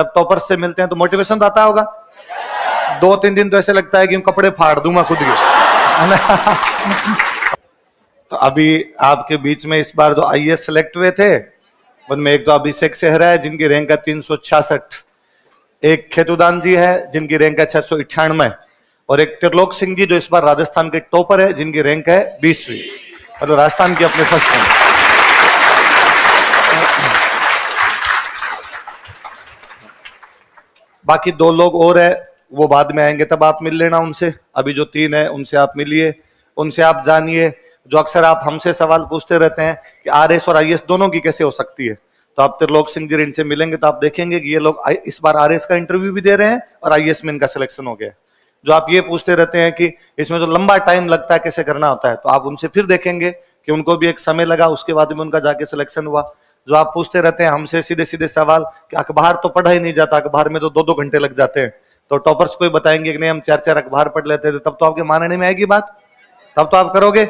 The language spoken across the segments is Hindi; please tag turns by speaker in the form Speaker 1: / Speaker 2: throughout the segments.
Speaker 1: जब टॉपर्स से मिलते हैं तो मोटिवेशन तो आता होगा। 2-3 दिन तो ऐसे लगता है कि कपड़े फाड़ दूंगा खुद के, है ना। तो अभी आपके बीच में इस बार जो आईएएस सेलेक्ट हुए थे उनमें एक तो अभिषेक सेहरा है जिनकी रैंक है 366, एक खेतुदान जी है जिनकी रैंक है 698, और एक त्रिलोक सिंह जी जो इस बार राजस्थान के टॉपर है जिनकी रैंक है 20वीं, और राजस्थान की अपने फर्स्ट रैंक। बाकी 2 लोग और है वो बाद में आएंगे, तब आप मिल लेना उनसे। अभी जो 3 है उनसे आप मिलिए, उनसे आप जानिए। जो अक्सर आप हमसे सवाल पूछते रहते हैं कि आरएस और आईएएस दोनों की कैसे हो सकती है, तो आप त्रिलोक सिंह जी इनसे मिलेंगे तो आप देखेंगे कि ये लोग इस बार आरएस का इंटरव्यू भी दे रहे हैं और आईएएस में इनका सिलेक्शन हो गया। जो आप ये पूछते रहते हैं कि इसमें जो लंबा टाइम लगता है कैसे करना होता है, तो आप उनसे फिर देखेंगे कि उनको भी एक समय लगा, उसके बाद में उनका जाके सिलेक्शन हुआ। जो आप पूछते रहते हैं हमसे सीधे सीधे सवाल कि अखबार तो पढ़ा ही नहीं जाता, अखबार में तो 2-2 घंटे लग जाते हैं, तो टॉपर्स को बताएंगे कि नहीं हम 4-4 अखबार पढ़ लेते थे, तब तो आपके मानने में आएगी बात, तब तो आप करोगे।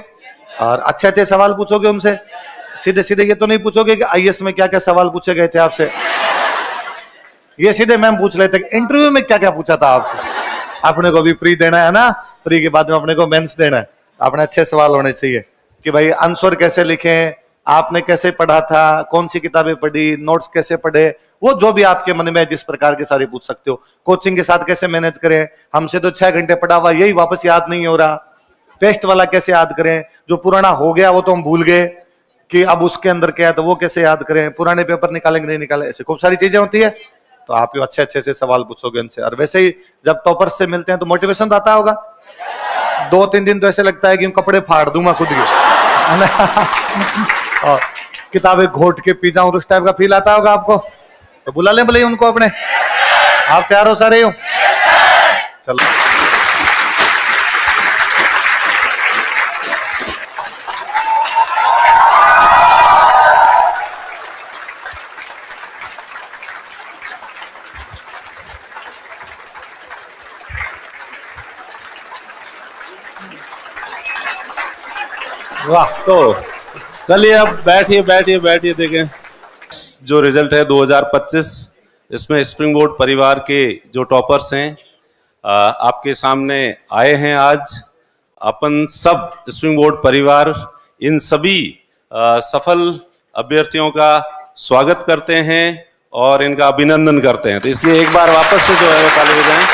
Speaker 1: और अच्छे अच्छे सवाल पूछोगे उनसे, सीधे सीधे ये तो नहीं पूछोगे कि आईएएस में क्या क्या सवाल पूछे गए थे आपसे, ये सीधे मैम पूछ लेते इंटरव्यू में क्या क्या पूछा था आपसे। अपने को भी प्री देना है ना, प्री के बाद में अपने को मेंस देना है, अपने अच्छे सवाल होने चाहिए कि भाई आंसर कैसे लिखें, आपने कैसे पढ़ा था, कौन सी किताबें पढ़ी, नोट्स कैसे पढ़े, वो जो भी आपके मन में जिस प्रकार के सारे पूछ सकते हो। कोचिंग के साथ कैसे मैनेज करें, हमसे तो 6 घंटे पढ़ा हुआ यही वापस याद नहीं हो रहा, टेस्ट वाला कैसे याद करें, जो पुराना हो गया वो तो हम भूल गए कि अब उसके अंदर क्या है, तो वो कैसे याद करें, पुराने पेपर निकालेंगे नहीं निकालें, ऐसे खूब सारी चीजें होती है। तो आप ये अच्छे अच्छे से सवाल पूछोगे उनसे। और वैसे ही जब टॉपर्स से मिलते हैं तो मोटिवेशन तो आता होगा। 2-3 दिन तो ऐसे लगता है कि कपड़े फाड़ दूंगा खुद के, है ना। और किताबें घोट के पी जाऊं, उस टाइप का फील आता होगा आपको। तो बुला लें भले उनको अपने, आप तैयार हो सारे हो? चलो
Speaker 2: वाह। तो चलिए अब बैठिए बैठिए बैठिए, देखें जो रिजल्ट है 2025, इसमें स्प्रिंग बोर्ड परिवार के जो टॉपर्स हैं आपके सामने आए हैं। आज अपन सब स्प्रिंग बोर्ड परिवार इन सभी सफल अभ्यर्थियों का स्वागत करते हैं और इनका अभिनंदन करते हैं। तो इसलिए एक बार वापस से जो है वो ताली बजाएं।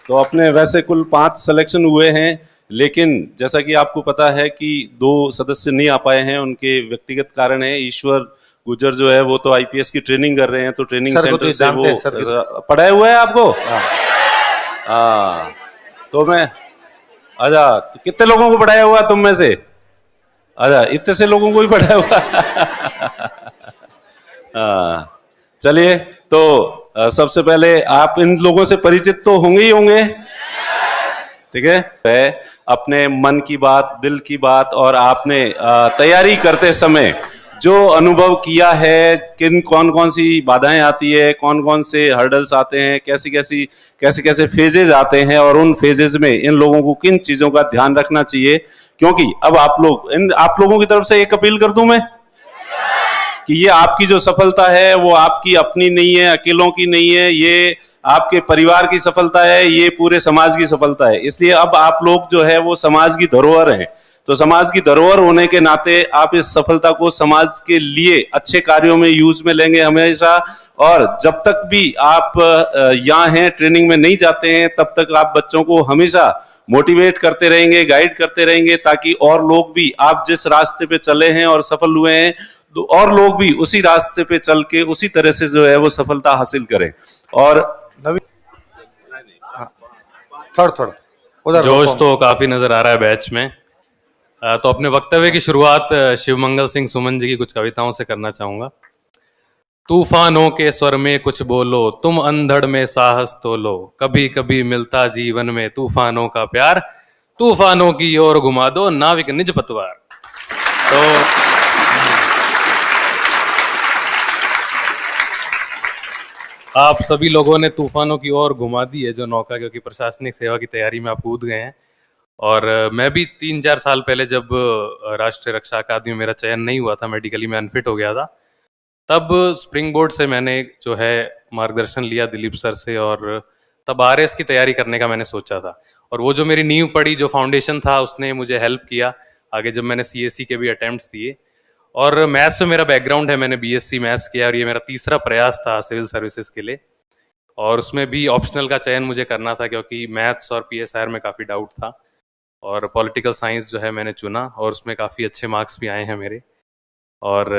Speaker 2: तो अपने वैसे कुल 5 सिलेक्शन हुए हैं, लेकिन जैसा कि आपको पता है कि 2 सदस्य नहीं आ पाए हैं, उनके व्यक्तिगत कारण है। ईश्वर गुजर जो है वो तो आईपीएस की ट्रेनिंग कर रहे हैं, तो ट्रेनिंग सेंटर से वो पढ़ाए हुए हैं आपको। हाँ, तो मैं अच्छा, तो कितने लोगों को पढ़ाया हुआ तुम में से? अच्छा, इतने से लोगों को ही पढ़ाया हुआ। हाँ, चलिए तो सबसे पहले आप इन लोगों से परिचित तो होंगे ही होंगे, ठीक है। अपने मन की बात, दिल की बात, और आपने तैयारी करते समय जो अनुभव किया है, कौन कौन सी बाधाएं आती है, कौन कौन से हर्डल्स आते हैं, कैसे कैसे फेजेज आते हैं, और उन फेजेज में इन लोगों को किन चीजों का ध्यान रखना चाहिए। क्योंकि अब आप लोगों की तरफ से एक अपील कर दूं मैं कि ये आपकी जो सफलता है वो आपकी अपनी नहीं है, अकेलों की नहीं है, ये आपके परिवार की सफलता है, ये पूरे समाज की सफलता है। इसलिए अब आप लोग जो है वो समाज की धरोहर हैं, तो समाज की धरोहर होने के नाते आप इस सफलता को समाज के लिए अच्छे कार्यों में यूज में लेंगे हमेशा। और जब तक भी आप यहाँ हैं, ट्रेनिंग में नहीं जाते हैं, तब तक आप बच्चों को हमेशा मोटिवेट करते रहेंगे, गाइड करते रहेंगे, ताकि और लोग भी आप जिस रास्ते पे चले हैं और सफल हुए हैं, तो और लोग भी उसी रास्ते पे चल के उसी तरह से जो है वो सफलता हासिल करें। और
Speaker 3: थोड़ा जोश तो काफी नजर आ रहा है बैच में। तो अपने वक्तव्य की शुरुआत शिवमंगल सिंह सुमन जी की कुछ कविताओं से करना चाहूंगा। तूफानों के स्वर में कुछ बोलो, तुम अंधड़ में साहस तोलो, कभी कभी मिलता जीवन में तूफानों का प्यार, तूफानों की ओर घुमा दो नाविक निज पतवार। तो आप सभी लोगों ने तूफानों की ओर घुमा दी है जो नौका, क्योंकि प्रशासनिक सेवा की तैयारी में आप कूद गए हैं। और मैं भी 3-4 साल पहले जब राष्ट्रीय रक्षा अकादमी में मेरा चयन नहीं हुआ था, मेडिकली मैं अनफिट हो गया था, तब स्प्रिंग बोर्ड से मैंने जो है मार्गदर्शन लिया दिलीप सर से, और तब आरएस की तैयारी करने का मैंने सोचा था। और वो जो मेरी नींव पड़ी, जो फाउंडेशन था, उसने मुझे हेल्प किया आगे जब मैंने सीएससी के भी अटेम्प्ट्स दिए। और मैथ्स में मेरा बैकग्राउंड है, मैंने बीएससी मैथ्स किया और ये मेरा तीसरा प्रयास था सिविल सर्विसेज के लिए। और उसमें भी ऑप्शनल का चयन मुझे करना था क्योंकि मैथ्स और पीएसआर में काफ़ी डाउट था, और पॉलिटिकल साइंस जो है मैंने चुना और उसमें काफ़ी अच्छे मार्क्स भी आए हैं मेरे। और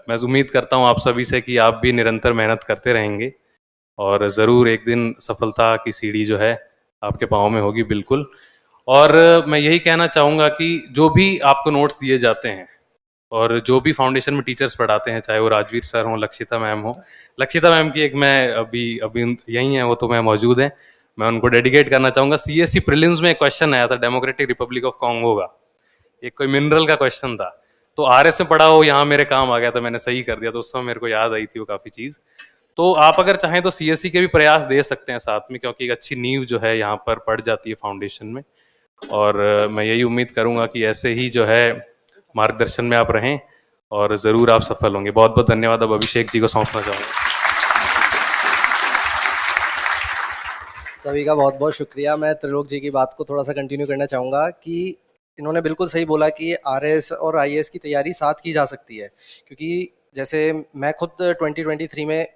Speaker 3: मैं उम्मीद करता हूँ आप सभी से कि आप भी निरंतर मेहनत करते रहेंगे और ज़रूर एक दिन सफलता की सीढ़ी जो है आपके पाँव में होगी, बिल्कुल। और मैं यही कहना चाहूँगा कि जो भी आपको नोट्स दिए जाते हैं और जो भी फाउंडेशन में टीचर्स पढ़ाते हैं, चाहे वो राजवीर सर हों, लक्षिता मैम हो, लक्षिता मैम की एक मैं अभी यही है, वो तो मैं मौजूद हैं, मैं उनको डेडिकेट करना चाहूँगा। सीएससी प्रीलिम्स में एक क्वेश्चन आया था डेमोक्रेटिक रिपब्लिक ऑफ कॉन्गो का, एक कोई मिनरल का क्वेश्चन था, तो आरएस में पढ़ा हो, यहाँ मेरे काम आ गया था, मैंने सही कर दिया, तो उस समय मेरे को याद आई थी वो काफ़ी चीज़। तो आप अगर चाहें तो सीएससी के भी प्रयास दे सकते हैं साथ में, क्योंकि एक अच्छी नींव जो है यहाँ पर पड़ जाती है फाउंडेशन में। और मैं यही उम्मीद करूँगा कि ऐसे ही जो है मार्गदर्शन में आप रहें और ज़रूर आप सफल होंगे। बहुत बहुत धन्यवाद। अब अभिषेक जी को सौंपना चाहूँगा।
Speaker 4: सभी का बहुत बहुत शुक्रिया। मैं त्रिलोक जी की बात को थोड़ा सा कंटिन्यू करना चाहूँगा कि इन्होंने बिल्कुल सही बोला कि आरएस और आईएएस की तैयारी साथ की जा सकती है, क्योंकि जैसे मैं खुद 2023 में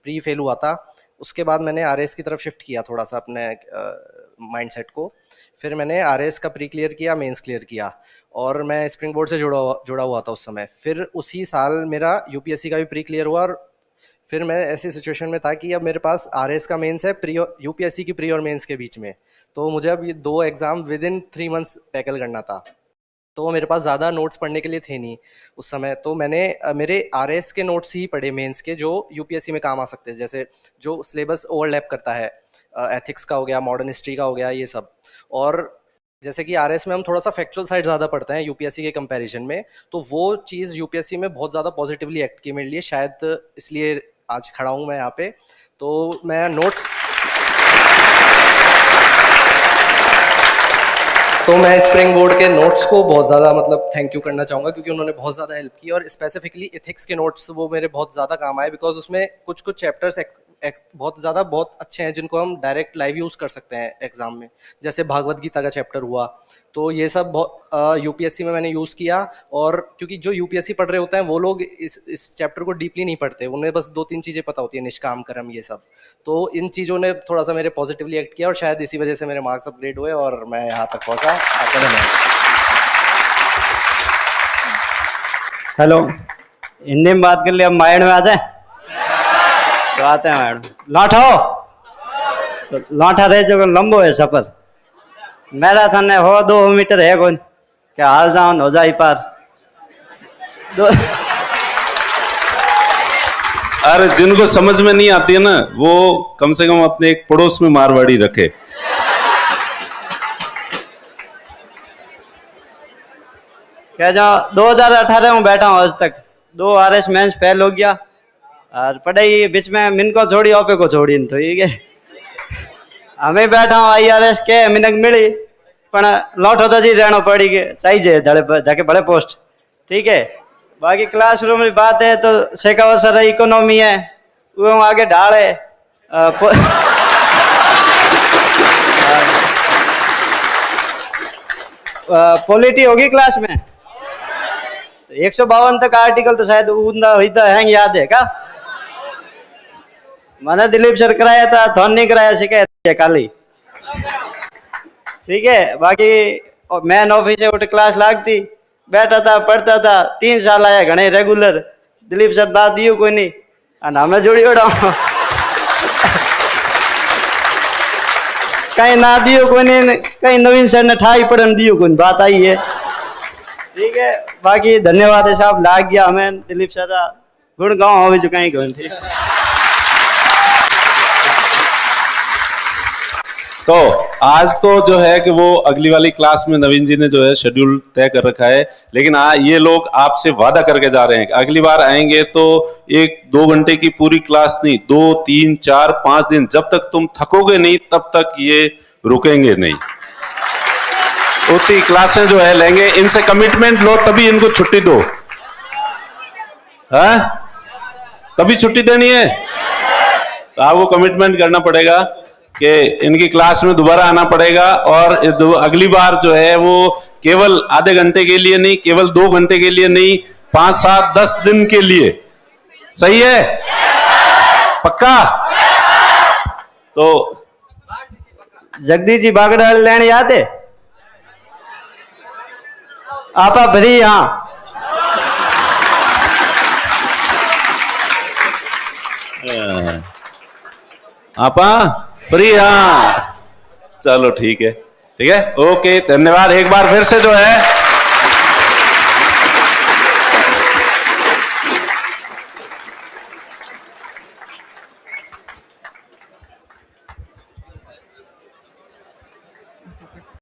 Speaker 4: प्री फेल हुआ था, उसके बाद मैंने आरएस की तरफ शिफ्ट किया थोड़ा सा अपने माइंडसेट को, फिर मैंने आरएस का प्री क्लियर किया, मेंस क्लियर किया, और मैं स्प्रिंग बोर्ड से जुड़ा हुआ था उस समय। फिर उसी साल मेरा यूपीएससी का भी प्री क्लियर हुआ, और फिर मैं ऐसी सिचुएशन में था कि अब मेरे पास आरएस का मेंस है प्री यूपीएससी की प्री और मेंस के बीच में, तो मुझे अब ये 2 exam with in 3 months tackle करना था। तो मेरे पास ज़्यादा नोट्स पढ़ने के लिए थे नहीं उस समय, तो मैंने मेरे आरएस के नोट्स ही पढ़े मेंस के, जो यूपीएससी में काम आ सकते हैं, जैसे जो सिलेबस ओवरलैप करता है, एथिक्स का हो गया, मॉडर्न हिस्ट्री का हो गया, ये सब। और जैसे कि आरएस में हम थोड़ा सा फैक्चुअल साइड ज़्यादा पढ़ते हैं यूपीएससी के कंपैरिजन में, तो वो चीज़ यूपीएससी में बहुत ज़्यादा पॉजिटिवली एक्ट की मेरे लिए, शायद इसलिए आज खड़ा हूँ मैं यहाँ पे। तो मैं स्प्रिंग बोर्ड के नोट्स को बहुत ज़्यादा मतलब थैंक यू करना चाहूँगा, क्योंकि उन्होंने बहुत ज़्यादा हेल्प की, और स्पेसिफिकली एथिक्स के नोट्स वो मेरे बहुत ज़्यादा काम आए, बिकॉज उसमें कुछ चैप्टर्स बहुत अच्छे हैं जिनको हम डायरेक्ट लाइव यूज़ कर सकते हैं एग्जाम में, जैसे भागवत गीता का चैप्टर हुआ, तो ये सब बहुत यूपीएससी में मैंने यूज़ किया। और क्योंकि जो यूपीएससी पढ़ रहे होते हैं वो लोग इस चैप्टर को डीपली नहीं पढ़ते, उन्हें बस 2-3 चीज़ें पता होती है, निष्काम कर्म, ये सब। तो इन चीज़ों ने थोड़ा सा मेरे पॉजिटिवली एक्ट किया, और शायद इसी वजह से मेरे मार्क्स अपग्रेड हुए और मैं यहाँ तक पहुँचा। आपका धन्यवाद।
Speaker 5: हेलो, हिंदी में बात कर लिया, अब माइंड में आ जाए तो आते हैं मैडम। लौट हो तो लौटा रहे जो लंबो है सफर, मैराथन है हो 2 मीटर है कौन क्या हाल जान हो जाए पार
Speaker 2: अरे जिनको समझ में नहीं आती है ना, वो कम से कम अपने एक पड़ोस में मारवाड़ी रखे।
Speaker 5: क्या जाओ 2018 में बैठा हूँ आज तक, 2 आरएस मेंस फेल हो गया, और पढ़ाई बीच में मिन को छोड़ी, ओपे को छोड़ी, तो ठीक है हमें बैठा हूँ आईआरएस के मिनक मिली, पर लौटो तो जी रहना पड़ी के चाहिए जाके बड़े पोस्ट, ठीक है। बाकी क्लासरूम की बात है तो सेकाव सर इकोनॉमी है वो आगे ढाल है, पॉलिटी होगी क्लास में, तो 152 तक आर्टिकल तो शायद उदा हैंग याद है क्या? मैंने दिलीप सर कराया था, धन नहीं कराया, शिकायत खाली, ठीक है। बाकी मैन ऑफिस से उठ क्लास लागती, बैठा था, पढ़ता था, 3 साल आया घने रेगुलर, दिलीप सर दाद दियो कोई नहीं, हमें जोड़ी उड़ा कहीं ना दियो कोई नहीं, कहीं नवीन सर ने ठाई पढ़न दियो कोई, बात आई है, ठीक है। बाकी धन्यवाद है साहब, लाग गया हमें दिलीप सर गुण गाँव हो चुका है, ठीक।
Speaker 2: तो आज तो जो है कि वो अगली वाली क्लास में नवीन जी ने जो है शेड्यूल तय कर रखा है, लेकिन ये लोग आपसे वादा करके जा रहे हैं कि अगली बार आएंगे तो 1-2 घंटे की पूरी क्लास नहीं, 2, 3, 4, 5 दिन, जब तक तुम थकोगे नहीं तब तक ये रुकेंगे नहीं। उतनी क्लासें जो है लेंगे। इनसे कमिटमेंट लो तभी इनको छुट्टी दो। हाँ, तभी छुट्टी देनी है। तो आपको कमिटमेंट करना पड़ेगा कि इनकी क्लास में दोबारा आना पड़ेगा, और अगली बार जो है वो केवल आधे घंटे के लिए नहीं, केवल 2 घंटे के लिए नहीं, 5, 7, 10 दिन के लिए। सही है? पक्का? तो
Speaker 5: जगदीश जी बागड़ा लैंड याद है? आपा भरी यहाँ
Speaker 2: आपा फ्री? हाँ, चलो ठीक है, ठीक है, ओके, धन्यवाद। एक बार फिर से जो है